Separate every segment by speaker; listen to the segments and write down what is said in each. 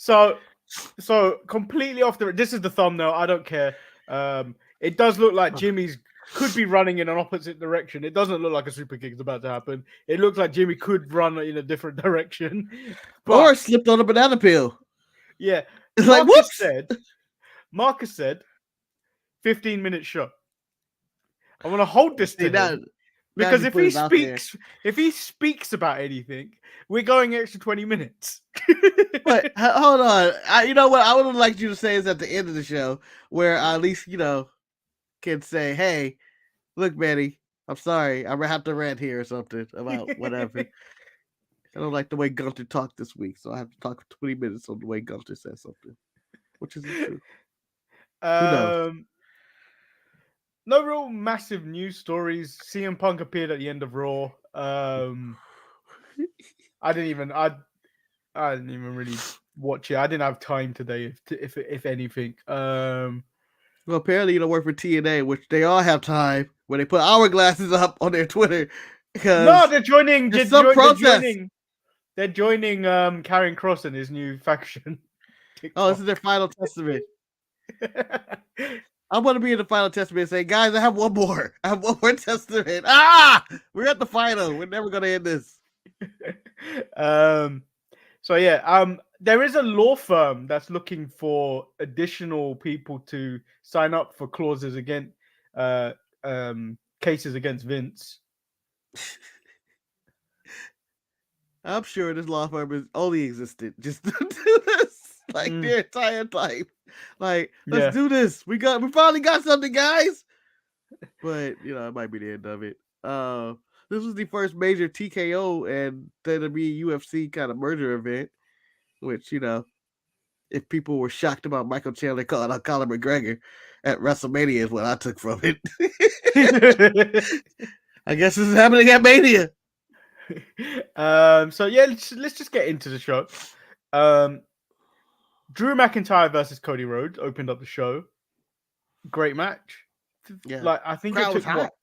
Speaker 1: So completely off the. This is the thumbnail. I don't care. It does look like Jimmy's could be running in an opposite direction. It doesn't look like a super kick is about to happen. It looks like Jimmy could run in a different direction,
Speaker 2: Or
Speaker 1: but
Speaker 2: slipped on a banana peel.
Speaker 1: yeah,
Speaker 2: It's like, whoops!
Speaker 1: Marcus said, 15-minute show. I want to hold this to him because
Speaker 2: you put it out there.
Speaker 1: if he speaks about anything, we're going extra 20 minutes.
Speaker 2: But hold on, you know what? I would have liked you to say is at the end of the show where I at least can say, "Hey, look, Manny, I'm sorry, I'm gonna have to rant here or something about whatever." I don't like the way Gunther talked this week, so I have to talk for 20 minutes on the way Gunther says something, which isn't true. Who knows?
Speaker 1: No real massive news stories. CM Punk appeared at the end of Raw. I didn't even really watch it. I didn't have time today, if anything.
Speaker 2: Well, apparently you don't work for TNA, which they all have time when they put hourglasses up on their Twitter.
Speaker 1: No, they're joining. They're joining Karrion Kross and his new faction.
Speaker 2: Oh, this is their final testament. I want to be in the final testament and say, guys, I have one more. I have one more testament. We're at the final. We're never gonna end this.
Speaker 1: So yeah, there is a law firm that's looking for additional people to sign up for clauses against cases against Vince.
Speaker 2: I'm sure this law firm is only existed just to do this, like their entire life. Like, let's do this. We finally got something, guys. But it might be the end of it. This was the first major TKO and WWE UFC kind of merger event, which if people were shocked about Michael Chandler calling out Conor McGregor at WrestleMania is what I took from it. I guess this is happening at Mania.
Speaker 1: So yeah, let's just get into the show. Drew McIntyre versus Cody Rhodes opened up the show. Great match. Yeah. Like I think it took what,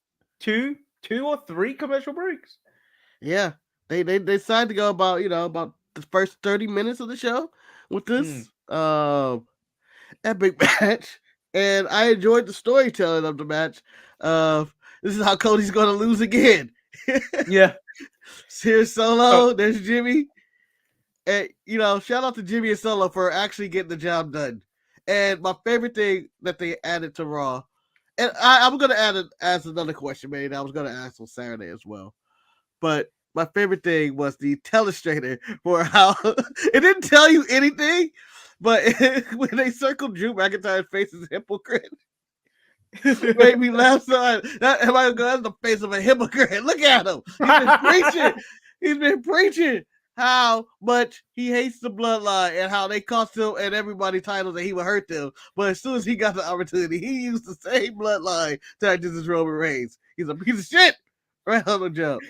Speaker 1: two or three commercial breaks.
Speaker 2: Yeah, they decided to go about about the first 30 minutes of the show with this epic match, and I enjoyed the storytelling of the match. This is how Cody's going to lose again.
Speaker 1: Yeah.
Speaker 2: Here's Solo. There's Jimmy. And, shout out to Jimmy and Solo for actually getting the job done. And my favorite thing that they added to Raw, and I'm going to ask another question, man. I was going to ask on Saturday as well. But my favorite thing was the telestrator for how it didn't tell you anything, but when they circled Drew McIntyre's face as a hypocrite, made me laugh so hard. That's the face of a hypocrite. Look at him. He's been preaching how much he hates the bloodline and how they cost him and everybody titles that he would hurt them. But as soon as he got the opportunity, he used the same bloodline to act as Roman Reigns. He's a piece of shit right on the jump.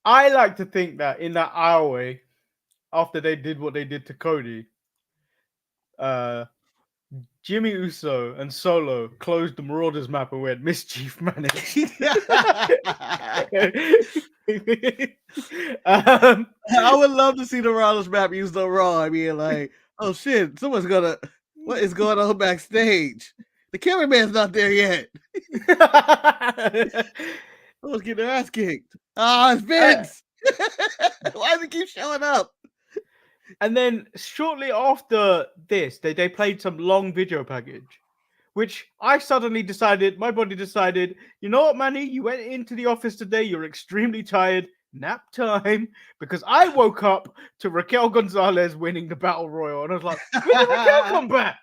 Speaker 1: I like to think that in that hour, after they did what they did to Cody, Jimmy Uso and Solo closed the Marauders map and went mischief managed.
Speaker 2: I would love to see the Marauders map used on Raw. I mean, like, oh shit, what is going on backstage? The cameraman's not there yet. Someone's getting their ass kicked. It's Vince. Why does he keep showing up?
Speaker 1: And then shortly after this, they played some long video package, which my body decided, you know what, Manny? You went into the office today, you're extremely tired, nap time, because I woke up to Raquel Gonzalez winning the Battle Royal, and I was like, when did Raquel come back?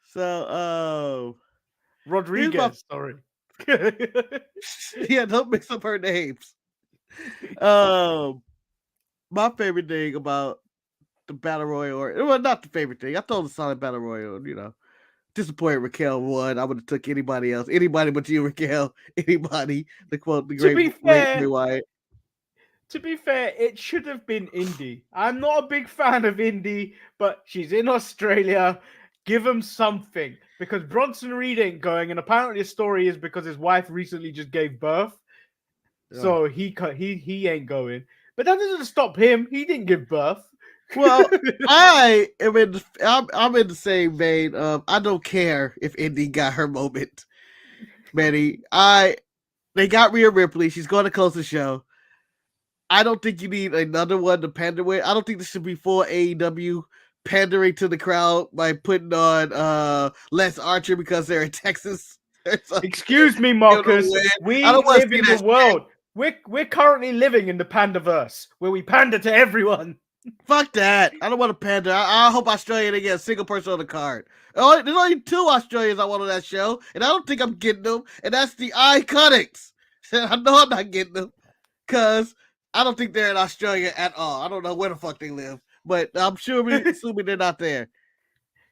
Speaker 2: So,
Speaker 1: Rodriguez, sorry.
Speaker 2: Yeah, don't mix up her names. My favorite thing about the Battle Royal, well, not the favorite thing. I thought it was a solid Battle Royal, disappointed Raquel won. I would have took anybody else. Anybody but you, Raquel. Anybody. To quote the great Bray Wyatt.
Speaker 1: To be fair, it should have been Indy. I'm not a big fan of Indy, but she's in Australia. Give him something. Because Bronson Reed ain't going, and apparently the story is because his wife recently just gave birth. So he ain't going. But that doesn't stop him. He didn't give birth.
Speaker 2: Well, I'm in the same vein of I don't care if Indy got her moment, Manny. They got Rhea Ripley. She's going to close the show. I don't think you need another one to pander with. I don't think this should be full AEW pandering to the crowd by putting on Les Archer because they're in Texas.
Speaker 1: Excuse me, Marcus. We live in the world. We're currently living in the Pandaverse, where we pander to everyone.
Speaker 2: Fuck that. I don't want to pander. I hope Australia didn't get a single person on the card. There's only 2 Australians I want on that show, and I don't think I'm getting them, and that's the Iconics. I know I'm not getting them, because I don't think they're in Australia at all. I don't know where the fuck they live, but I'm assuming they're not there.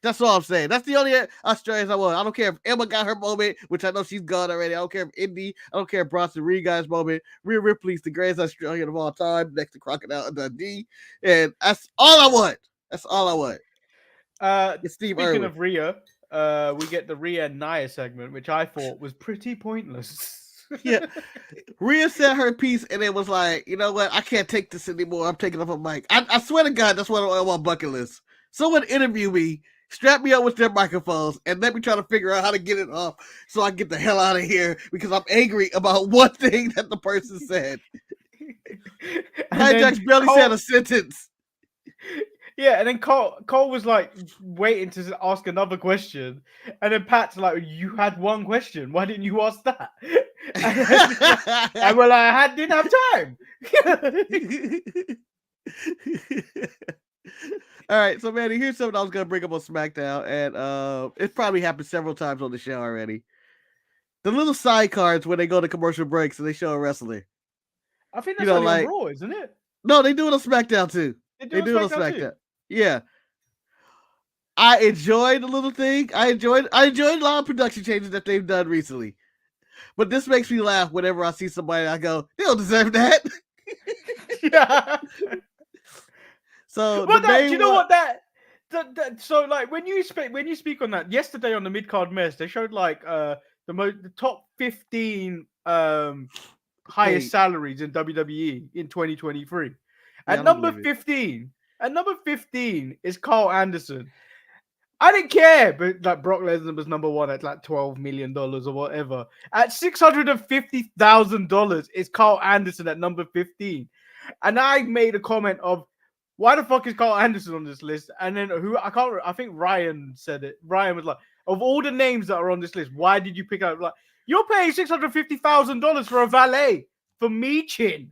Speaker 2: That's all I'm saying. That's the only Australians I want. I don't care if Emma got her moment, which I know she's gone already. I don't care if Indy. I don't care if Bronson Reed got his moment. Rhea Ripley's the greatest Australian of all time, next to Crocodile and Dundee. And that's all I want. That's all I want.
Speaker 1: Speaking of Rhea, we get the Rhea and Nia segment, which I thought was pretty pointless.
Speaker 2: Yeah. Rhea said her piece, and it was like, you know what? I can't take this anymore. I'm taking off a mic. I swear to God, that's what on my bucket list. Someone interview me, strap me up with their microphones, and let me try to figure out how to get it off so I can get the hell out of here because I'm angry about one thing that the person said. Nia Jax barely said a sentence.
Speaker 1: Yeah, and then Cole was like waiting to ask another question, and then Pat's like, "You had one question. Why didn't you ask that?" And we're like, "I didn't have time."
Speaker 2: All right, so Manny, here's something I was gonna bring up on SmackDown, and it's probably happened several times on the show already. The little side cards when they go to commercial breaks and they show a wrestler.
Speaker 1: I think that's only on Raw, isn't it?
Speaker 2: No, they do it on SmackDown too. They do it on SmackDown. Yeah. I enjoyed the little thing. I enjoyed a lot of production changes that they've done recently. But this makes me laugh whenever I see somebody. I go, they don't deserve that.
Speaker 1: Yeah.
Speaker 2: So,
Speaker 1: you know what that so like when you speak on that yesterday on the mid card mess, they showed like the top 15 highest salaries in WWE in 2023. At number 15 is Carl Anderson. I didn't care, but like Brock Lesnar was number 1 at like $12 million or whatever. At $650,000 is Carl Anderson at number 15. And I made a comment of, why the fuck is Carl Anderson on this list? And then I think Ryan said it. Ryan was like, of all the names that are on this list, why did you pick up? Like, you're paying $650,000 for a valet for Michin.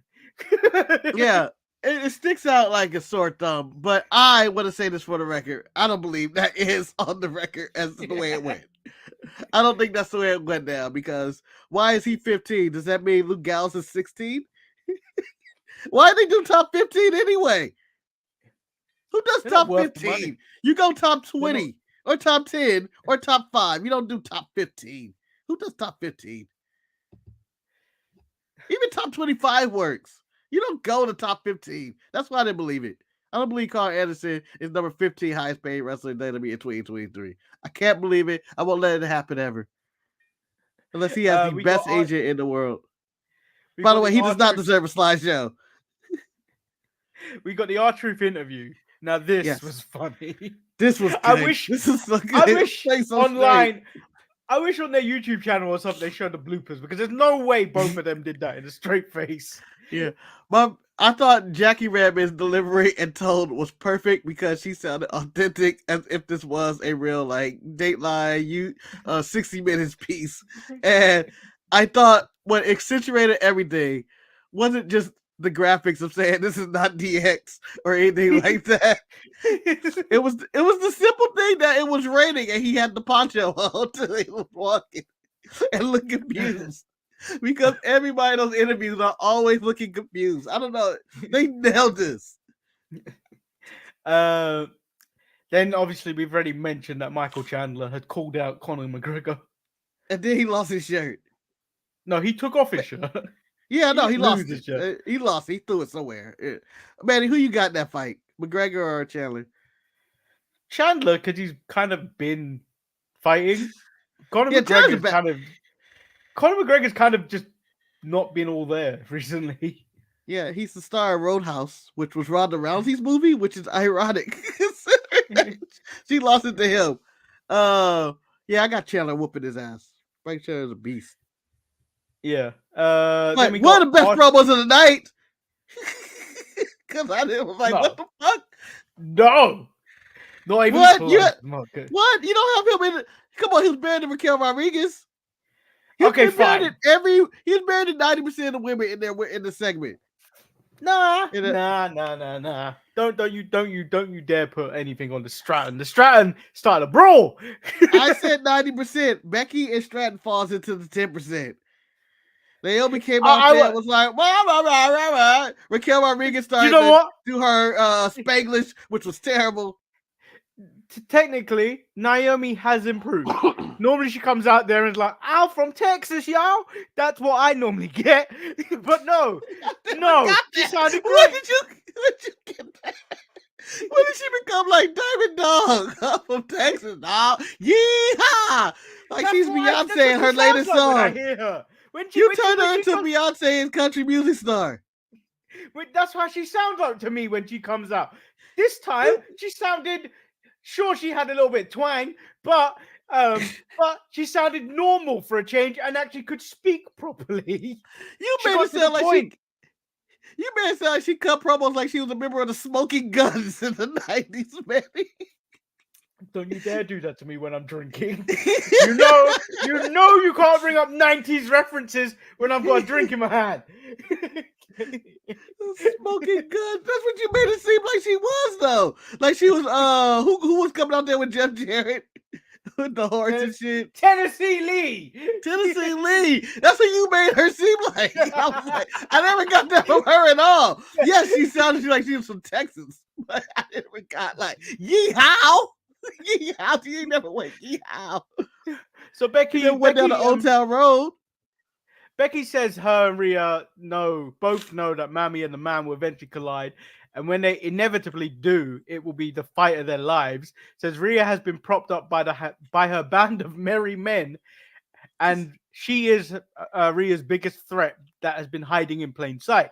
Speaker 2: Yeah. It sticks out like a sore thumb, but I want to say this for the record. I don't believe that is on the record as the way it went. I don't think that's the way it went down, because why is he 15? Does that mean Luke Gallows is 16? Why did they do top 15 anyway? Who does top 15? You go top 20 or top 10 or top 5. You don't do top 15. Who does top 15? Even top 25 works. You don't go to top 15. That's why I didn't believe it. I don't believe Carl Anderson is number 15 highest paid wrestler in WWE in 2023. I can't believe it. I won't let it happen ever. Unless he has the best agent in the world. By the way, he does not deserve a slideshow.
Speaker 1: We got the R-Truth interview. Now this was funny.
Speaker 2: This was good. This is so good.
Speaker 1: I wish online. I wish on their YouTube channel or something they showed the bloopers, because there's no way both of them did that in a straight face.
Speaker 2: Yeah. I thought Jackie Radman's delivery and tone was perfect because she sounded authentic, as if this was a real like Dateline 60 Minutes piece. And I thought what accentuated everything wasn't just the graphics of saying this is not DX or anything like that. It was the simple thing that it was raining and he had the poncho on until he was walking and look confused. Because everybody in those interviews are always looking confused. I don't know. They nailed this.
Speaker 1: Then obviously we've already mentioned that Michael Chandler had called out Conor McGregor.
Speaker 2: And then he lost his shirt.
Speaker 1: No, he took off his shirt.
Speaker 2: Yeah, no, he lost it. He lost it. He threw it somewhere. Manny, who you got in that fight? McGregor or Chandler?
Speaker 1: Chandler, because he's kind of been fighting. Conor McGregor's kind of just not been all there recently.
Speaker 2: Yeah, he's the star of Roadhouse, which was Ronda Rousey's movie, which is ironic. She lost it to him. Yeah, I got Chandler whooping his ass. Frank Chandler's a beast.
Speaker 1: Yeah.
Speaker 2: Like,
Speaker 1: Then we
Speaker 2: one
Speaker 1: got
Speaker 2: of the best promos of the night. Because I was like,
Speaker 1: No.
Speaker 2: what the fuck?
Speaker 1: No. Not even
Speaker 2: What?
Speaker 1: close.
Speaker 2: What? You don't have him in. Come on, he was married to Raquel Rodriguez.
Speaker 1: Okay, fine.
Speaker 2: He's married to 90% of the women in the segment.
Speaker 1: Nah. Don't you dare put anything on the Stratton. The Stratton started a brawl.
Speaker 2: I said 90%. Becky and Stratton falls into the 10%. Naomi came out there and was like, rah, rah, rah, rah, rah. Raquel Rodriguez started to do her Spanglish, which was terrible.
Speaker 1: Technically, Naomi has improved. Normally, she comes out there and is like, "I'm from Texas, y'all." That's what I normally get. But no, she sounded great.
Speaker 2: Where'd you get that? When did she become like Diamond Dog? I'm from Texas, dog. Yeehaw! Like she's Beyonce in her latest song. When I hear her. You turned her into Beyonce and country music star.
Speaker 1: That's how she sounds like to me when she comes out. This time, she sounded... Sure, she had a little bit of twang, but she sounded normal for a change and actually could speak properly.
Speaker 2: You made it sound like she cut promos like she was a member of the Smoking Guns in the 90s, man.
Speaker 1: Don't you dare do that to me when I'm drinking. You know you can't bring up 90s references when I've got a drink in my hand.
Speaker 2: Smoking Guns. That's what you made it seem like she was, though. Like she was who was coming out there with Jeff Jarrett with the horse and shit.
Speaker 1: Tennessee Lee.
Speaker 2: That's what you made her seem like. I was like, I never got that from her at all. Yes, she sounded like she was from Texas, but I never got like yeehaw. Yeehaw. You never went yeehaw.
Speaker 1: So Becky
Speaker 2: went down the Old Town Road.
Speaker 1: Becky says her and Rhea both know that Mammy and the Man will eventually collide. And when they inevitably do, it will be the fight of their lives. Says Rhea has been propped up by her band of merry men. And she is Rhea's biggest threat that has been hiding in plain sight.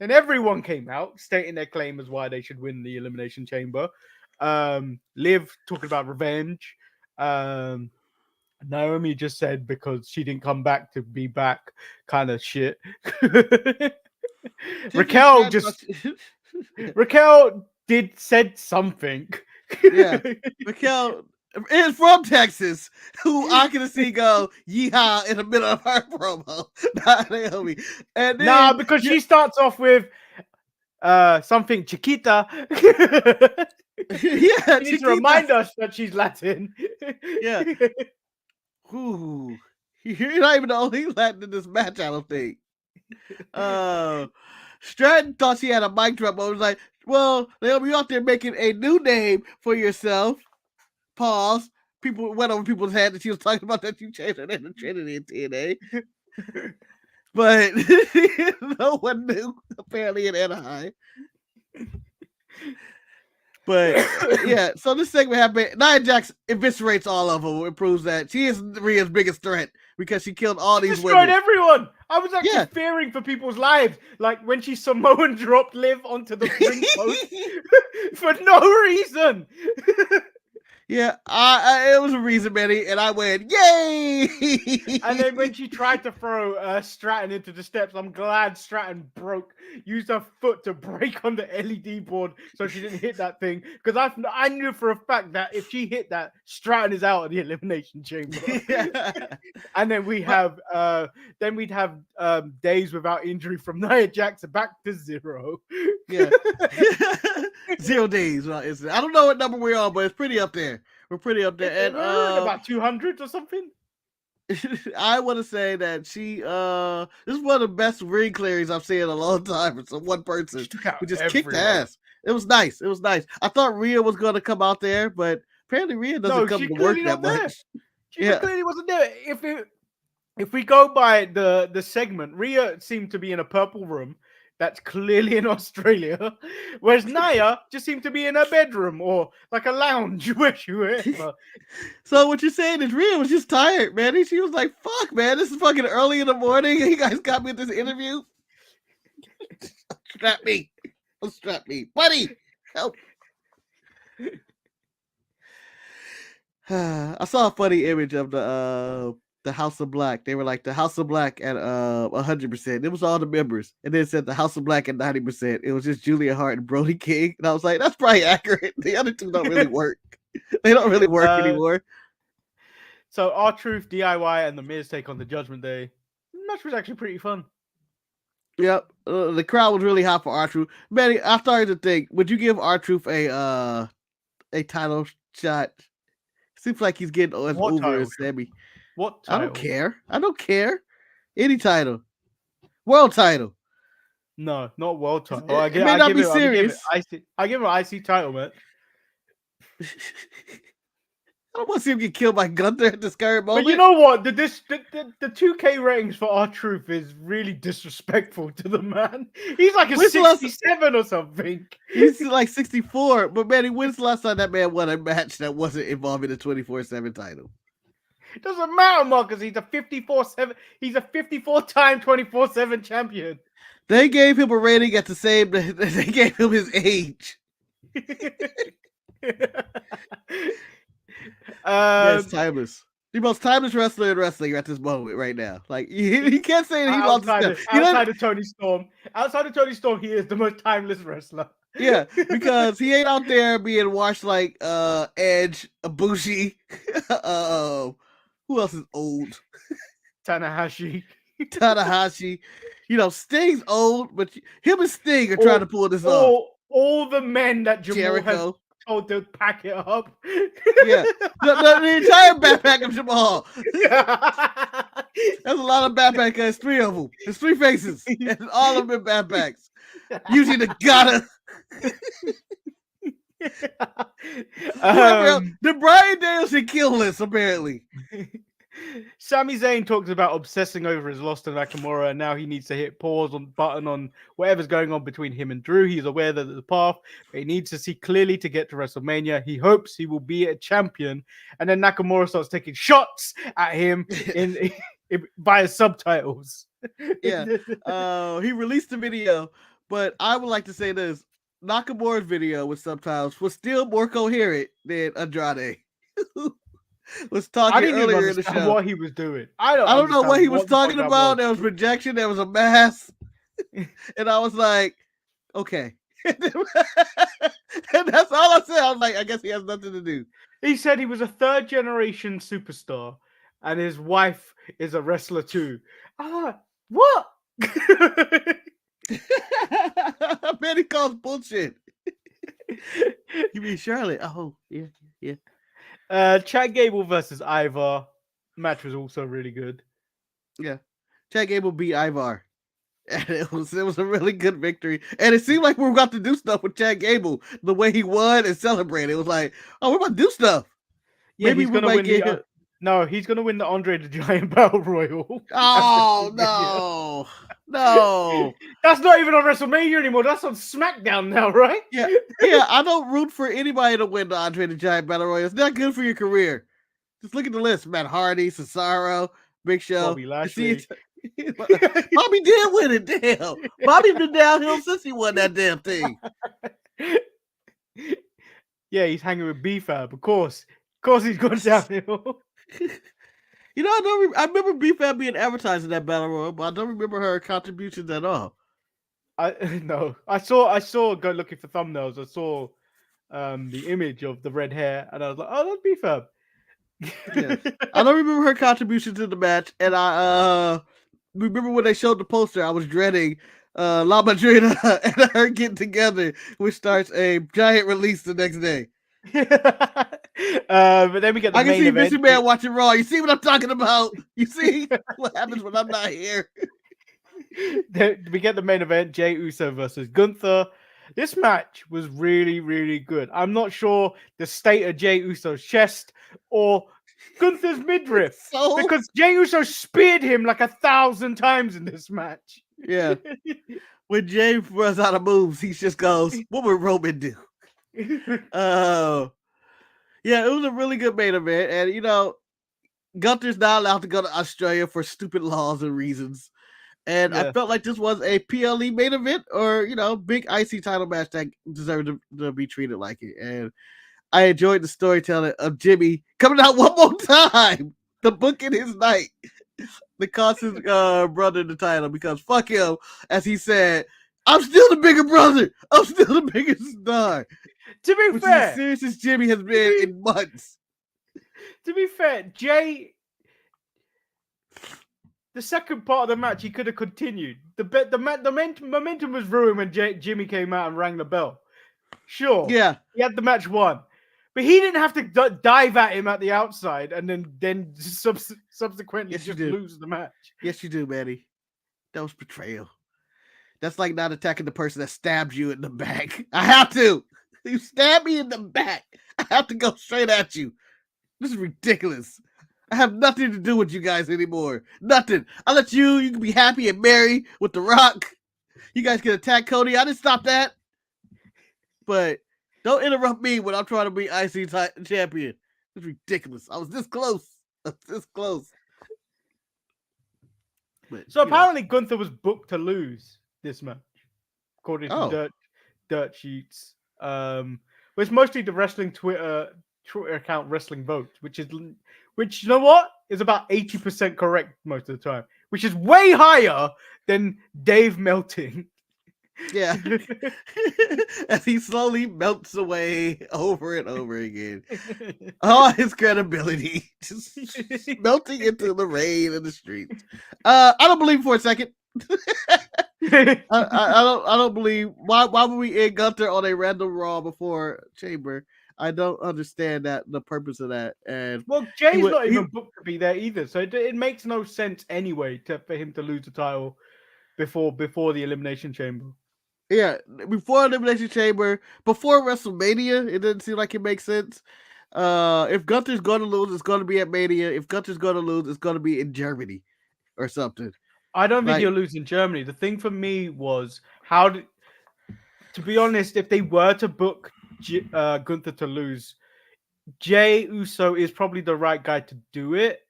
Speaker 1: And everyone came out stating their claim as why they should win the Elimination Chamber. Liv talking about revenge. Naomi just said because she didn't come back to be back kind of shit. Raquel said something.
Speaker 2: Yeah. Raquel is from Texas, who I can see go yeehaw in the middle of her promo. Not Naomi. And then,
Speaker 1: because she starts off with something Chiquita.
Speaker 2: Yeah,
Speaker 1: she needs to remind us that she's Latin.
Speaker 2: Yeah. Ooh, you're not even the only Latin in this match, I don't think. Stratton thought she had a mic drop, but was like, well, Naomi, you're out there making a new name for yourself. Pause. People went over people's heads and she was talking about that you changed her name to Trinity and TNA. But no one knew, apparently, in Anaheim. But yeah, so this segment happened. Nia Jax eviscerates all of them, and proves that she is Rhea's biggest threat because she killed all these women.
Speaker 1: Destroyed everyone. I was actually fearing for people's lives, like when she Samoan dropped Liv onto the ring post for no reason.
Speaker 2: Yeah, it was a reason, Manny, and I went, yay!
Speaker 1: And then when she tried to throw Stratton into the steps, I'm glad Stratton used her foot to break on the LED board so she didn't hit that thing. Because I knew for a fact that if she hit that, Stratton is out of the Elimination Chamber. And then we'd have days without injury from Nia Jax back to 0.
Speaker 2: Yeah. 0 days. I don't know what number we're on, but it's pretty up there. We're pretty up there. And
Speaker 1: about 200 or something.
Speaker 2: I want to say that this is one of the best ring clearings I've seen in a long time for one person who just kicked ass. It was nice. I thought Rhea was going to come out there, but apparently Rhea doesn't come to work that much.
Speaker 1: She clearly wasn't there. If we go by the segment, Rhea seemed to be in a purple room. That's clearly in Australia, whereas Nia just seemed to be in her bedroom or like a lounge where she was.
Speaker 2: So what you're saying is Rhea was just tired, man. She was like, "Fuck, man, this is fucking early in the morning. You guys got me at this interview." Strap me. Strap me. Buddy, help. I saw a funny image of the House of Black. They were like the House of Black at 100%. It was all the members, and then it said the House of Black at 90%. It was just Julia Hart and Brody King, and I was like, that's probably accurate. The other two don't really work. They don't really work anymore.
Speaker 1: So R-Truth, DIY, and The Miz take on the Judgment Day. The match was actually pretty fun.
Speaker 2: Yep, the crowd was really hot for R-Truth. Manny, I started to think, would you give R-Truth a title shot? Seems like he's getting as over as Sammy.
Speaker 1: What title?
Speaker 2: I don't care. Any title. World title.
Speaker 1: No, not world title.
Speaker 2: It may not be serious.
Speaker 1: I give him an IC title, man.
Speaker 2: I don't want to see him get killed by Gunther at this current moment.
Speaker 1: But you know what? The 2K ratings for R-Truth is really disrespectful to the man. He's like a 67 or something.
Speaker 2: He's like 64. But Manny, when's the last time that man won a match that wasn't involving the 24/7 title?
Speaker 1: It doesn't matter, Marcus. He's a 54/7. He's a 54-time 24/7 champion.
Speaker 2: They gave him a rating at the same. They gave him his age. That's timeless. The most timeless wrestler in wrestling at this moment right now. Like he can't say that he lost his step.
Speaker 1: Outside of Tony Storm. Outside of Tony Storm, he is the most timeless wrestler.
Speaker 2: Yeah, because he ain't out there being washed like Edge, Ibushi. Who else is old?
Speaker 1: Tanahashi.
Speaker 2: You know, Sting's old, but him and Sting are trying to pull this off.
Speaker 1: All the men that Jamal
Speaker 2: Jericho
Speaker 1: has told to pack it up.
Speaker 2: Yeah, the entire backpack of Jamal. There's a lot of backpacks. There's 3 of them. There's 3 faces, and all of them in backpacks. Using the gotta. The Bryan Danielson kill list, apparently.
Speaker 1: Sami Zayn talks about obsessing over his loss to Nakamura, and now he needs to hit pause on button on whatever's going on between him and Drew. He's aware that the path, but he needs to see clearly to get to WrestleMania. He hopes he will be a champion, and then Nakamura starts taking shots at him via subtitles.
Speaker 2: Yeah, he released the video, but I would like to say this: Nakamura's video with subtitles was still more coherent than Andrade. Was talking earlier in the show.
Speaker 1: What he was doing.
Speaker 2: I don't know what he was talking about. There was projection. There was a mask, and I was like, okay. And that's all I said. I was like, I guess he has nothing to do.
Speaker 1: He said he was a 3rd-generation superstar, and his wife is a wrestler too. What?
Speaker 2: I bet he calls bullshit. You mean Charlotte? Oh, yeah.
Speaker 1: Chad Gable versus Ivar match was also really good.
Speaker 2: Yeah, Chad Gable beat Ivar, and it was a really good victory. And it seemed like we were about to do stuff with Chad Gable. The way he won and celebrated, it was like, oh, we're about to do stuff.
Speaker 1: Yeah, maybe he's gonna win. No, he's gonna win the Andre the Giant Battle Royal.
Speaker 2: Oh no!
Speaker 1: That's not even on WrestleMania anymore. That's on SmackDown now, right?
Speaker 2: Yeah. I don't root for anybody to win the Andre the Giant Battle Royal. It's not good for your career. Just look at the list: Matt Hardy, Cesaro, Big Show,
Speaker 1: Bobby Lashley.
Speaker 2: Bobby did win it. Damn, Bobby's been downhill since he won that damn thing.
Speaker 1: Yeah, he's hanging with B-Fab. Of course, he's gone downhill.
Speaker 2: You know, I remember B-Fab being advertised in that Battle Royal, but I don't remember her contributions at all.
Speaker 1: No, I saw go looking for thumbnails. I saw the image of the red hair, and I was like, oh, that's B-Fab.
Speaker 2: Yeah. I don't remember her contribution to the match, and I remember when they showed the poster, I was dreading La Madrina and her getting together, which starts a giant release the next day.
Speaker 1: But then we get the main event. I can see
Speaker 2: Vince McMahon watching Raw. You see what I'm talking about? You see what happens when I'm not here?
Speaker 1: We get the main event: Jey Uso versus Gunther. This match was really, really good. I'm not sure the state of Jey Uso's chest or Gunther's midriff, because Jey Uso speared him like 1,000 times in this match.
Speaker 2: Yeah. When Jey runs out of moves, he just goes, "What would Roman do?" Yeah, it was a really good main event, and Gunther's not allowed to go to Australia for stupid laws and reasons. And I
Speaker 1: Yeah.
Speaker 2: felt like this was a PLE main event or, big IC title match that deserved to be treated like it. And I enjoyed the storytelling of Jimmy coming out one more time to book in his night to cost his brother the title because fuck him, as he said, I'm still the bigger brother. I'm still the biggest star.
Speaker 1: To be
Speaker 2: Which is
Speaker 1: fair,
Speaker 2: as serious as Jimmy has been in months.
Speaker 1: to be fair, Jay, the second part of the match, he could have continued. The momentum was ruined when Jimmy came out and rang the bell. Sure,
Speaker 2: Yeah.
Speaker 1: he had the match won, but he didn't have to dive at him at the outside and then subsequently
Speaker 2: Yes, you
Speaker 1: just
Speaker 2: did.
Speaker 1: lose the match.
Speaker 2: Yes, you do, Manny. That was betrayal. That's like not attacking the person that stabbed you in the back. I have to. You stabbed me in the back. I have to go straight at you. This is ridiculous. I have nothing to do with you guys anymore. Nothing. I let you can be happy and merry with The Rock. You guys can attack Cody. I didn't stop that. But don't interrupt me when I'm trying to be IC champion. It's ridiculous. I was this close. But,
Speaker 1: So apparently Gunther was booked to lose this match, according to
Speaker 2: Oh.
Speaker 1: dirt sheets. But it's mostly the wrestling Twitter account Wrestling Vote, which you know what, is about 80% correct most of the time, which is way higher than Dave melting.
Speaker 2: Yeah. As he slowly melts away over and over again. All his credibility just melting into the rain in the streets. I don't believe for a second. I don't believe why would we end Gunther on a random Raw before Chamber? I don't understand the purpose of that. And
Speaker 1: well, Jay's not even booked to be there either, so it makes no sense anyway for him to lose the title before the Elimination Chamber.
Speaker 2: Yeah, before Elimination Chamber, before WrestleMania, it didn't seem like it makes sense. If Gunther's going to lose, it's going to be at Mania. If Gunther's going to lose, it's going to be in Germany or something.
Speaker 1: I don't think he'll lose in Germany. The thing for me was to be honest, if they were to book Gunther to lose, Jey Uso is probably the right guy to do it.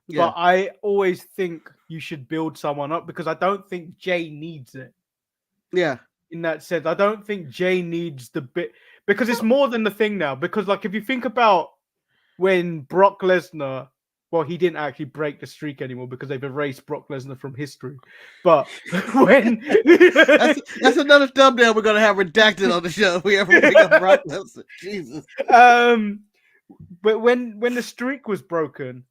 Speaker 1: Yeah. But I always think you should build someone up because I don't think Jey needs it.
Speaker 2: Yeah.
Speaker 1: In that sense, I don't think Jey needs the bit because it's more than the thing now. Because like if you think about when Brock Lesnar, well, he didn't actually break the streak anymore because they've erased Brock Lesnar from history. But when
Speaker 2: that's another thumbnail we're gonna have redacted on the show if we ever bring up Brock Lesnar. Jesus.
Speaker 1: But when the streak was broken,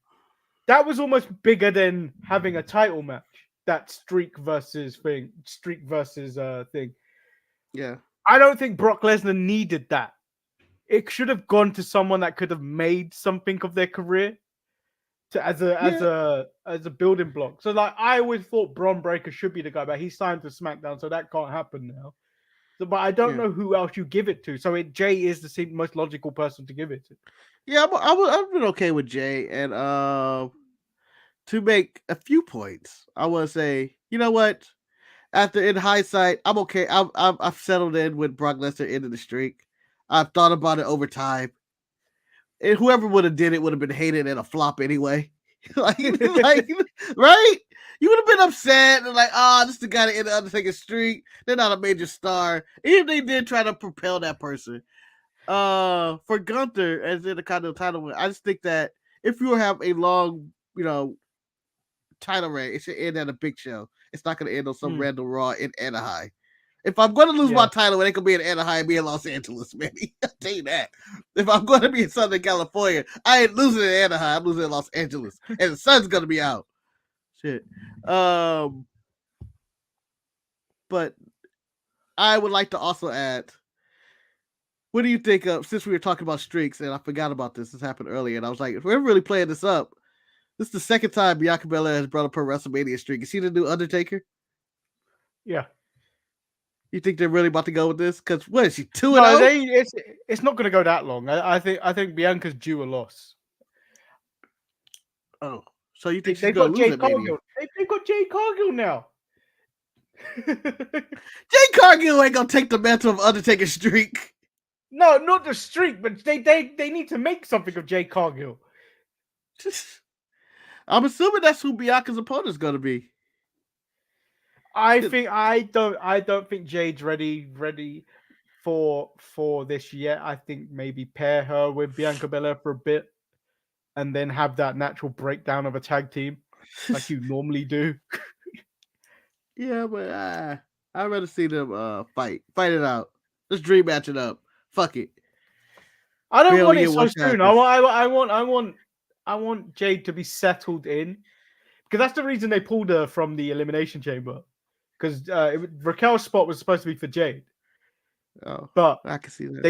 Speaker 1: that was almost bigger than having a title match. That streak versus thing.
Speaker 2: Yeah.
Speaker 1: I don't think Brock Lesnar needed that. It should have gone to someone that could have made something of their career as a building block. So like I always thought Braun Breaker should be the guy, but he's signed to SmackDown, so that can't happen now. So, but I don't know who else you give it to. So Jey is the most logical person to give it to.
Speaker 2: Yeah, I've been okay with Jey, and to make a few points, I want to say, you know what? In hindsight, I'm okay. I've settled in with Brock Lesnar ending the streak. I've thought about it over time. And whoever would have did it would have been hated and a flop anyway. like, right? You would have been upset and like, this is the guy that ended Undertaker's streak. They're not a major star. Even if they did try to propel that person. For Gunther as in the Continental title win, I just think that if you have a long, title reign, it should end at a big show. It's not going to end on some random Raw in Anaheim. If I'm going to lose my title, it ain't going to be in Anaheim, be in Los Angeles, man. I'll tell you that. If I'm going to be in Southern California, I ain't losing in Anaheim. I'm losing in Los Angeles. And the sun's going to be out. Shit. But I would like to also add, what do you think of, since we were talking about streaks, and I forgot about this happened earlier, and I was like, if we're really playing this up, this is the second time Bianca Belair has brought up her WrestleMania streak. Is she the new Undertaker?
Speaker 1: Yeah.
Speaker 2: You think they're really about to go with this? Because what is she, 2-0?
Speaker 1: No, it's not going to go that long. I think Bianca's due a loss.
Speaker 2: Oh, so you think she's going to lose at Mania?
Speaker 1: They've got Jade Cargill now.
Speaker 2: Jade Cargill ain't going to take the mantle of Undertaker's streak.
Speaker 1: No, not the streak, but they need to make something of Jade Cargill.
Speaker 2: I'm assuming that's who Bianca's opponent is going to be.
Speaker 1: I don't think Jade's ready for this yet. I think maybe pair her with Bianca Belair for a bit, and then have that natural breakdown of a tag team, like you normally do.
Speaker 2: Yeah, but I'd rather see them fight it out. Let's dream match it up. Fuck it.
Speaker 1: I
Speaker 2: We
Speaker 1: don't want
Speaker 2: only
Speaker 1: it
Speaker 2: get
Speaker 1: so
Speaker 2: one
Speaker 1: soon.
Speaker 2: chance.
Speaker 1: I want Jade to be settled in, because that's the reason they pulled her from the Elimination Chamber, because Raquel's spot was supposed to be for Jade,
Speaker 2: Oh,
Speaker 1: but
Speaker 2: I can see that.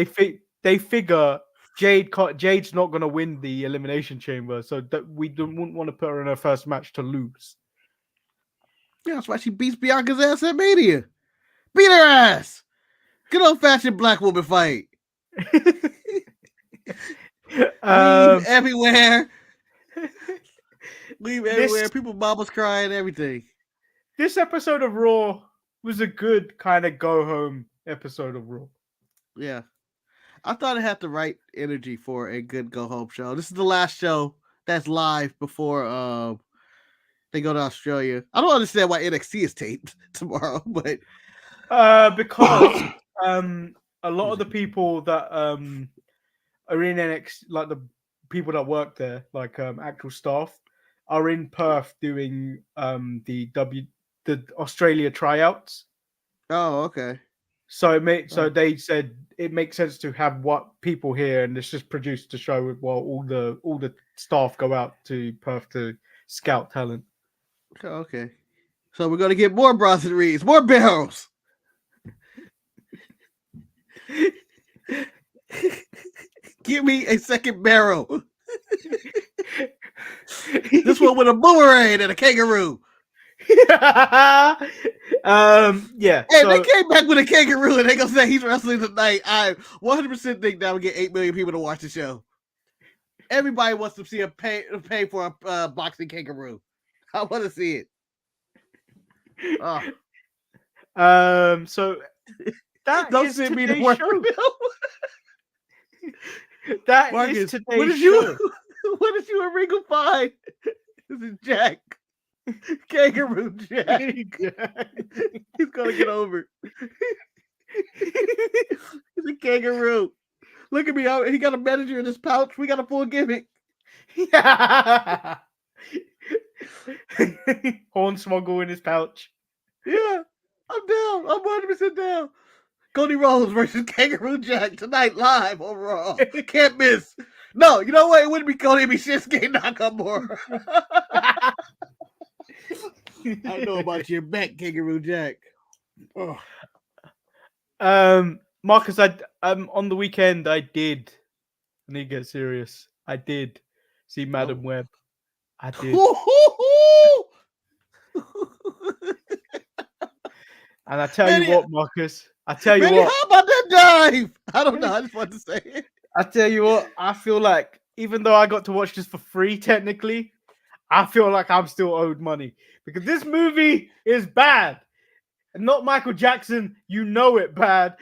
Speaker 1: they figure Jade's not going to win the Elimination Chamber, so that wouldn't want to put her in her first match to lose.
Speaker 2: Yeah, that's why she beats Bianca's ass at Mania. Beat her ass. Good old fashioned black woman fight. Leave everywhere. Leave everywhere. People mamas crying, everything.
Speaker 1: This episode of Raw was a good kind of go home episode of Raw.
Speaker 2: Yeah. I thought it had the right energy for a good go home show. This is the last show that's live before they go to Australia. I don't understand why NXT is taped tomorrow, but
Speaker 1: because a lot of the people that are in NXT, like the people that work there, like actual staff, are in Perth doing the Australia tryouts.
Speaker 2: Oh, okay.
Speaker 1: So they said it makes sense to have people here, and it's just produced to show while all the staff go out to Perth to scout talent.
Speaker 2: Okay. So we're gonna get more Bronson Reeds, more barrels. Give me a second barrel. This one with a boomerang and a kangaroo.
Speaker 1: Yeah.
Speaker 2: Hey, they came back with a kangaroo and they gonna say he's wrestling tonight. I 100% think that would get 8 million people to watch the show. Everybody wants to see pay for a boxing kangaroo. I want to see it.
Speaker 1: So that
Speaker 2: don't
Speaker 1: is
Speaker 2: send me to
Speaker 1: today's
Speaker 2: work.
Speaker 1: show. That
Speaker 2: Marcus,
Speaker 1: is today's show.
Speaker 2: What did you and Regal find? This is Jack. Kangaroo Jack. He's gonna get over. He's a kangaroo. Look at me. He got a manager in his pouch. We got a full gimmick.
Speaker 1: Yeah. Hornswoggle in his pouch.
Speaker 2: Yeah. I'm down. I'm 100% down. Cody Rhodes versus Kangaroo Jack tonight live on Raw. Can't miss. No, you know what? It wouldn't be Cody. It'd be Shinsuke Nakamura. I know about your back, Kangaroo Jack.
Speaker 1: Oh. Marcus, on the weekend I need to get serious. I did see Madam Web. I did. And I tell you what, Marcus. I tell you what.
Speaker 2: How about that dive? I don't know. I just want to say it.
Speaker 1: I tell you what. I feel like even though I got to watch this for free, technically, I feel like I'm still owed money because this movie is bad. And not Michael Jackson. You know it bad.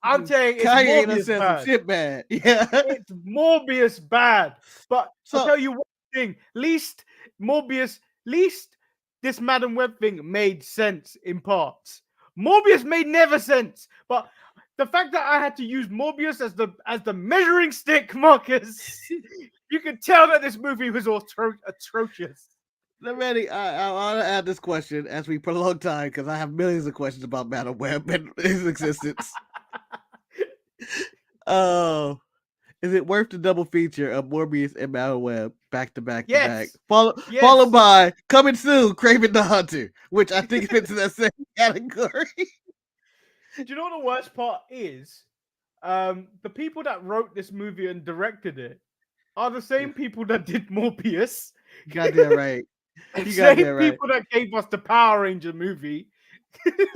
Speaker 1: I'm saying it's Morbius bad.
Speaker 2: Some shit bad. Yeah,
Speaker 1: it's Morbius bad. But I'll tell you one thing: least this Madam Web thing made sense in parts. Morbius made never sense, but the fact that I had to use Morbius as the measuring stick, Marcus, you can tell that this movie was atrocious.
Speaker 2: Manny, I want to add this question as we prolong time because I have millions of questions about Madam Web and his existence. Is it worth the double feature of Morbius and Madam Web back to back to back? Followed by coming soon, Kraven the Hunter, which I think fits in that same category.
Speaker 1: Do you know what the worst part is? The people that wrote this movie and directed it are the same people that did Morbius.
Speaker 2: Goddamn right.
Speaker 1: You got that right. People that gave us the Power Ranger movie.
Speaker 2: Wait a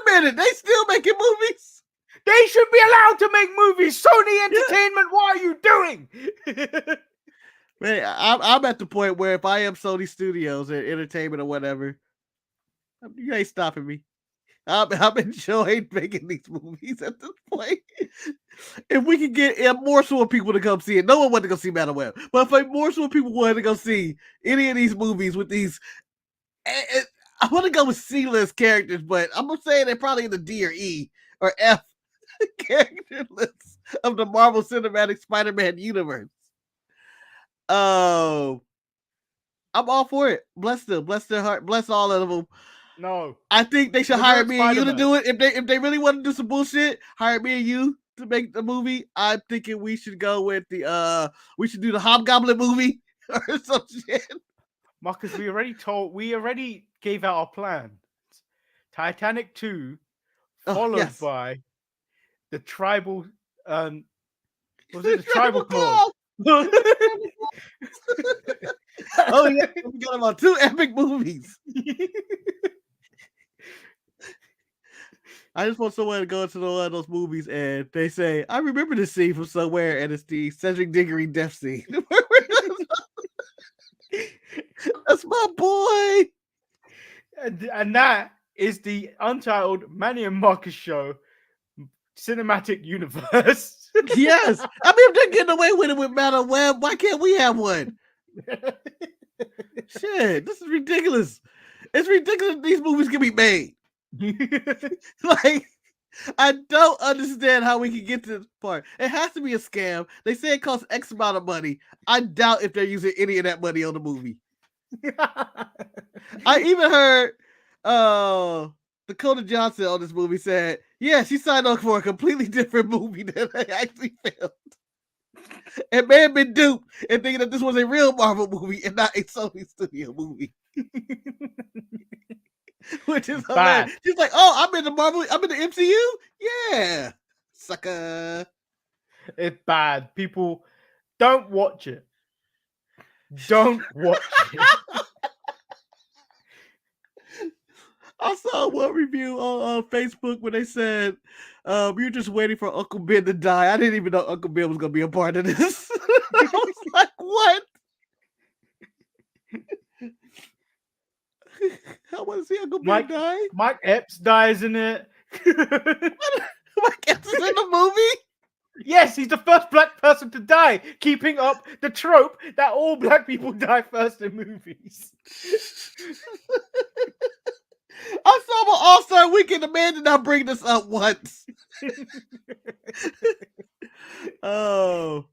Speaker 2: minute, they still making movies?
Speaker 1: They should be allowed to make movies. Sony Entertainment, what are you doing?
Speaker 2: Man, I'm at the point where if I am Sony Studios or Entertainment or whatever, you ain't stopping me. I'm enjoying making these movies at this point. If we could get a morsel of people to come see it, no one wanted to go see Madam Web, but if a morsel of people wanted to go see any of these movies with these, I want to go with C-list characters, but I'm gonna say they're probably in the D or E or F character lists of the Marvel Cinematic Spider-Man universe. I'm all for it. Bless them, bless their heart, bless all of them.
Speaker 1: No,
Speaker 2: I think they should
Speaker 1: We're
Speaker 2: hire
Speaker 1: not
Speaker 2: me and you to
Speaker 1: Spider-Man.
Speaker 2: do it. If they really want to do some bullshit, hire me and you to make the movie. I'm thinking we should go with we should do the Hobgoblin movie or some shit.
Speaker 1: Marcus, we already gave out our plan. Titanic 2, followed
Speaker 2: yes.
Speaker 1: by the tribal was it the tribal clause?
Speaker 2: Oh yeah, we got about 2 epic movies. I just want someone to go into one of those movies and they say, I remember this scene from somewhere, and it's the Cedric Diggory death scene. That's my boy.
Speaker 1: And that is the Untitled Manny and Marcus show cinematic universe.
Speaker 2: Yes. I mean, if they're getting away with it with Madam Web, why can't we have one? Shit, this is ridiculous. It's ridiculous these movies can be made. Like, I don't understand how we can get to this part. It has to be a scam. They say it costs X amount of money. I doubt if they're using any of that money on the movie. I even heard Dakota Johnson on this movie said, yeah, she signed on for a completely different movie than they actually filmed. It may have been duped and thinking that this was a real Marvel movie and not a Sony Studio movie. Which is hilarious. She's like, oh, I'm in the MCU? Yeah. Sucker.
Speaker 1: It's bad. People, don't watch it. Don't watch it.
Speaker 2: I saw one review on Facebook where they said, you're just waiting for Uncle Ben to die. I didn't even know Uncle Ben was going to be a part of this. I was like, what? I want to see Uncle Ben die.
Speaker 1: Mike Epps dies in it.
Speaker 2: Mike Epps is in the movie?
Speaker 1: Yes, he's the first black person to die, keeping up the trope that all black people die first in movies.
Speaker 2: I saw him on All-Star Weekend. The man did not bring this up once. Oh.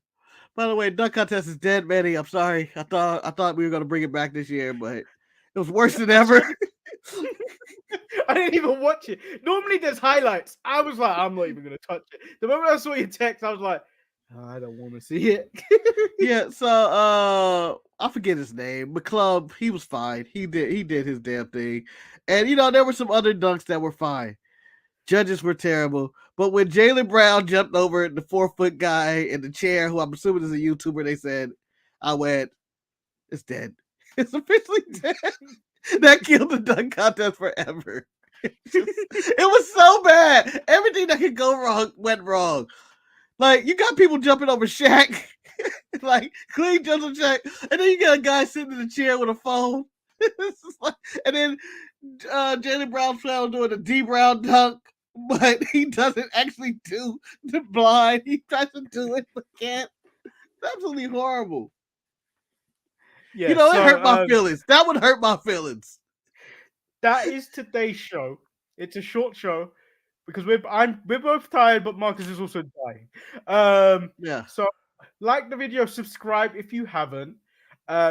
Speaker 2: By the way, Dunk Contest is dead, Manny. I'm sorry. I thought we were going to bring it back this year, but it was worse than ever.
Speaker 1: I didn't even watch it. Normally there's highlights. I was like, I'm not even going to touch it. The moment I saw your text, I was like, oh, I don't want to see it.
Speaker 2: Yeah, so I forget his name. McClub, he was fine. He did his damn thing. And there were some other dunks that were fine. Judges were terrible. But when Jaylen Brown jumped over the 4-foot guy in the chair, who I'm assuming is a YouTuber, they said, I went, it's dead. It's officially dead. That killed the dunk contest forever. It was so bad. Everything that could go wrong went wrong. Like, you got people jumping over Shaq, like clean jumps on Shaq, and then you got a guy sitting in the chair with a phone. And then Jaylen Brown's trying to do a D Brown dunk, but he doesn't actually do the blind. He tries to do it, but can't. It's absolutely horrible. Yeah, it hurt my feelings. That would hurt my feelings.
Speaker 1: That is today's show. It's a short show because we're both tired, but Marcus is also dying.
Speaker 2: Yeah.
Speaker 1: So like the video, subscribe if you haven't.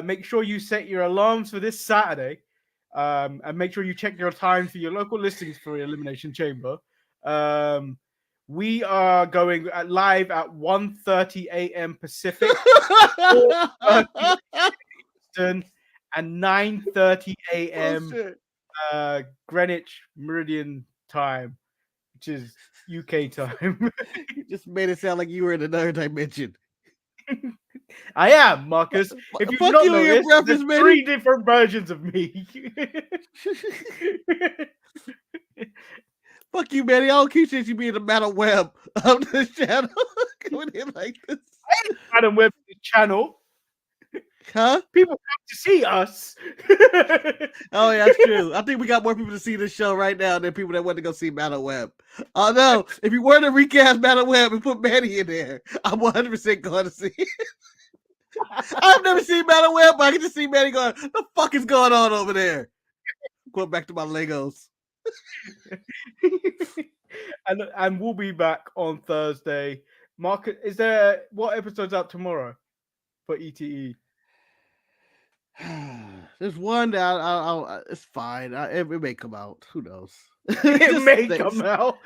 Speaker 1: Make sure you set your alarms for this Saturday. And make sure you check your times for your local listings for Elimination Chamber. We are going live at 1:30 a.m. Pacific, 4:30 Eastern, and 9:30 a.m. Greenwich Meridian time, which is UK time.
Speaker 2: You just made it sound like you were in another dimension.
Speaker 1: I am, Marcus. If you've not noticed, there's 3 different versions of me.
Speaker 2: Fuck you, Manny. I don't appreciate you being the Madam Web of this channel. Coming in like this.
Speaker 1: Madam Web channel.
Speaker 2: Huh?
Speaker 1: People have to see us.
Speaker 2: Oh, yeah, that's true. I think we got more people to see this show right now than people that want to go see Madam Web. Although, if you were to recast Madam Web and put Manny in there, I'm 100% going to see it. I've never seen Madam Web, but I can just see Manny going, the fuck is going on over there? Going back to my Legos.
Speaker 1: And we'll be back on Thursday. Marcus, what episode's out tomorrow for ETE?
Speaker 2: There's one that I'll it's fine. It may come out. Who knows?
Speaker 1: It may come out.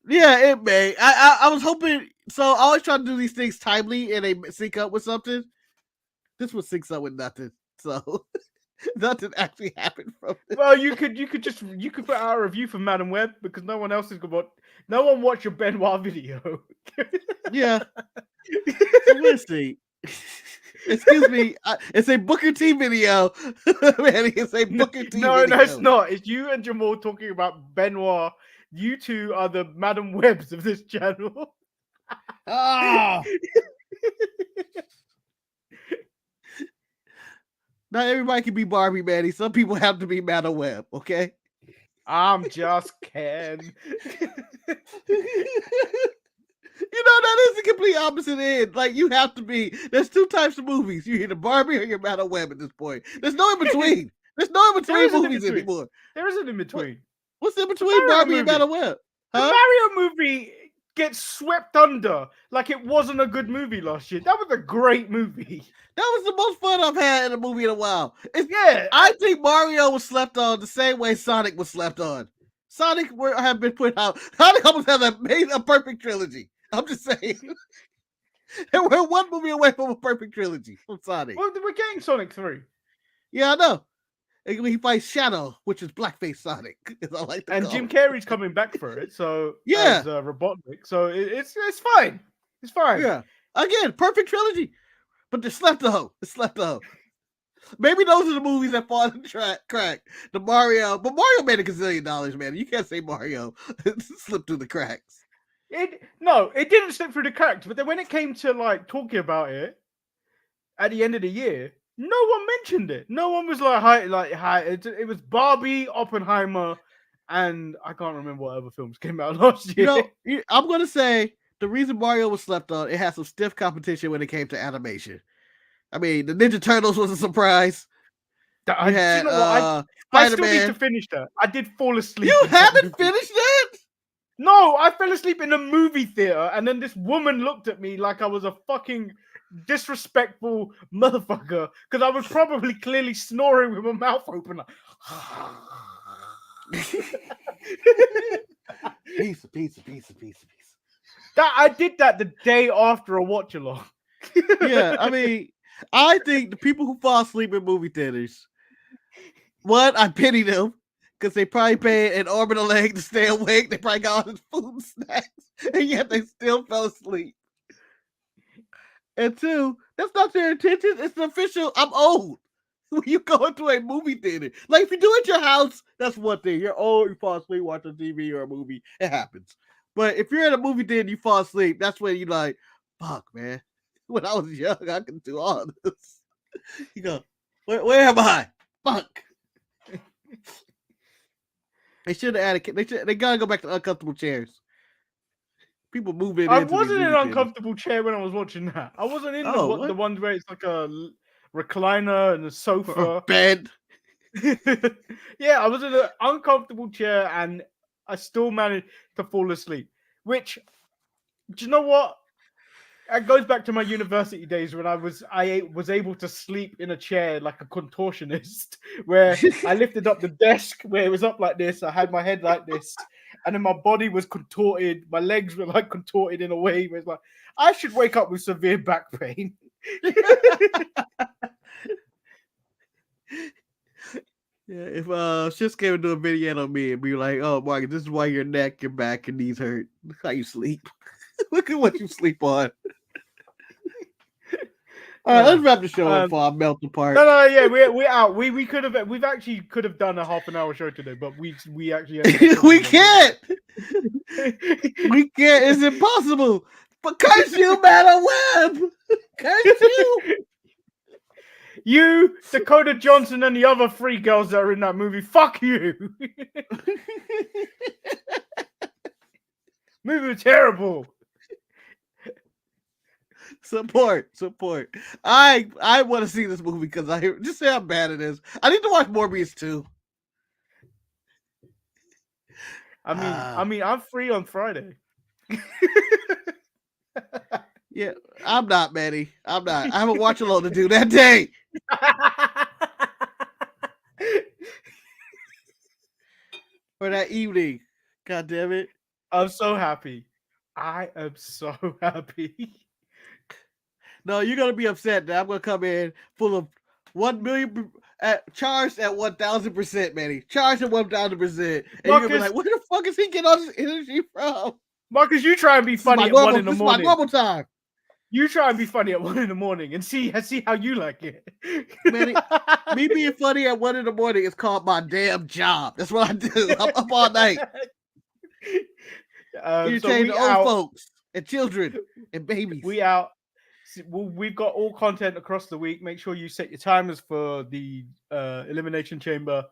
Speaker 2: Yeah, it may. I was hoping. So I always try to do these things timely and they sync up with something. This one syncs up with nothing. So nothing actually happened from it.
Speaker 1: Well, you could put out a review for Madam Web because no one else is gonna watch. No one watched your Benoit video.
Speaker 2: Yeah. So we'll see. Excuse me. It's a Booker T video. Man, it's a Booker T video.
Speaker 1: No, it's not. It's you and Jamal talking about Benoit. You two are the Madam Webs of this channel.
Speaker 2: Ah. Not everybody can be Barbie, Manny. Some people have to be Madam Web, okay?
Speaker 1: I'm just Ken.
Speaker 2: You know, that is the complete opposite end. Like, you have to be. There's two types of movies. You're either Barbie or you're Madam Web at this point. There's no in between. There's no in between movies anymore.
Speaker 1: There isn't in between.
Speaker 2: What's in between Barbie and Madam Web?
Speaker 1: Huh? The Mario movie gets swept under like it wasn't a good movie last year. That was a great movie.
Speaker 2: That was the most fun I've had in a movie in a while.
Speaker 1: Yeah.
Speaker 2: I think Mario was slept on the same way Sonic was slept on. Sonic have been put out. Sonic almost has made a perfect trilogy. I'm just saying. And we're one movie away from a perfect trilogy from Sonic.
Speaker 1: Well, we're getting Sonic 3.
Speaker 2: Yeah, I know. He fights Shadow, which is blackface Sonic. I like
Speaker 1: and Jim Carrey's coming back for it. So
Speaker 2: yeah,
Speaker 1: as Robotnik. So it's fine. It's fine.
Speaker 2: Yeah. Again, perfect trilogy. But they're slept on. It's slept on. Maybe those are the movies that fall in the crack. The Mario, but Mario made $1 gazillion, man. You can't say Mario slipped through the cracks.
Speaker 1: It didn't slip through the cracks. But then when it came to like talking about it at the end of the year, no one mentioned it. No one was like, hi. It was Barbie, Oppenheimer, and I can't remember what other films came out last year.
Speaker 2: You know, I'm gonna say the reason Mario was slept on, it had some stiff competition when it came to animation. I mean, the Ninja Turtles was a surprise.
Speaker 1: I still need to finish that. I did fall asleep.
Speaker 2: You haven't finished that?
Speaker 1: No, I fell asleep in a movie theater, and then this woman looked at me like I was a fucking disrespectful motherfucker because I was probably clearly snoring with my mouth open. Like,
Speaker 2: Piece.
Speaker 1: That I did that the day after a watch along.
Speaker 2: Yeah, I mean, I think the people who fall asleep in movie theaters, one, I pity them because they probably paid an arm and a leg to stay awake. They probably got all this food and snacks, and yet they still fell asleep. And two, that's not their intention. It's the official. I'm old. When you go into a movie theater, like if you do it at your house, that's one thing. You're old, you fall asleep watching TV or a movie. It happens. But if you're at a movie theater and you fall asleep, that's when you're like, fuck, man. When I was young, I could do all this. You go, where am I? Fuck. They should have added. They gotta go back to uncomfortable chairs. People moving.
Speaker 1: I wasn't in an uncomfortable chair when I was watching that. I wasn't in the ones where it's like a recliner and a sofa,
Speaker 2: or a bed.
Speaker 1: Yeah, I was in an uncomfortable chair and I still managed to fall asleep. Which, do you know what? It goes back to my university days when I was able to sleep in a chair like a contortionist, where I lifted up the desk where it was up like this. I had my head like this, and then my body was contorted. My legs were like contorted in a way where it's like I should wake up with severe back pain.
Speaker 2: Yeah, if Shits came into a video on me and be like, "Oh, Mark, this is why your neck, your back, and knees hurt. Look how you sleep. Look at what you sleep on." All right, let's wrap the show up before I melt apart.
Speaker 1: No, yeah, we're out. We could have done a half-an-hour show today, but we actually
Speaker 2: we can't. We can't. It's impossible. But curse you, Madam Web. Curse you.
Speaker 1: You, Dakota Johnson, and the other 3 girls that are in that movie. Fuck you. Movie was terrible.
Speaker 2: Support. I want to see this movie because I just say how bad it is. I need to watch Morbius too.
Speaker 1: I mean, I'm free on Friday.
Speaker 2: Yeah, I'm not, Manny. I'm not. I haven't watched alone to do that day. Or that evening. God damn it.
Speaker 1: I'm so happy. I am so happy.
Speaker 2: No, you're gonna be upset that I'm gonna come in full of 1 million charged at 1,000%, Manny. Charged at 1,000%. And you're gonna be like, where the fuck is he getting all this energy from?
Speaker 1: Marcus, you try and be funny at 1 in the morning.
Speaker 2: This is my normal time.
Speaker 1: You try and be funny at 1 in the morning and see how you like it.
Speaker 2: Manny, me being funny at 1 in the morning is called my damn job. That's what I do. I'm up all night. Entertain the old folks and children and babies.
Speaker 1: We out. We've got all content across the week. Make sure you set your timers for the Elimination Chamber.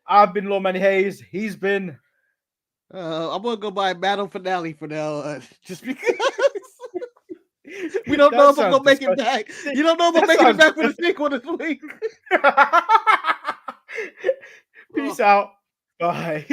Speaker 1: I've been Lord Manny Hayes. He's been.
Speaker 2: I'm gonna go buy Battle Finale for now, just because. We don't know if I'm gonna make it back. You don't know if I'm making it back for the sequel this week.
Speaker 1: Peace out. Bye.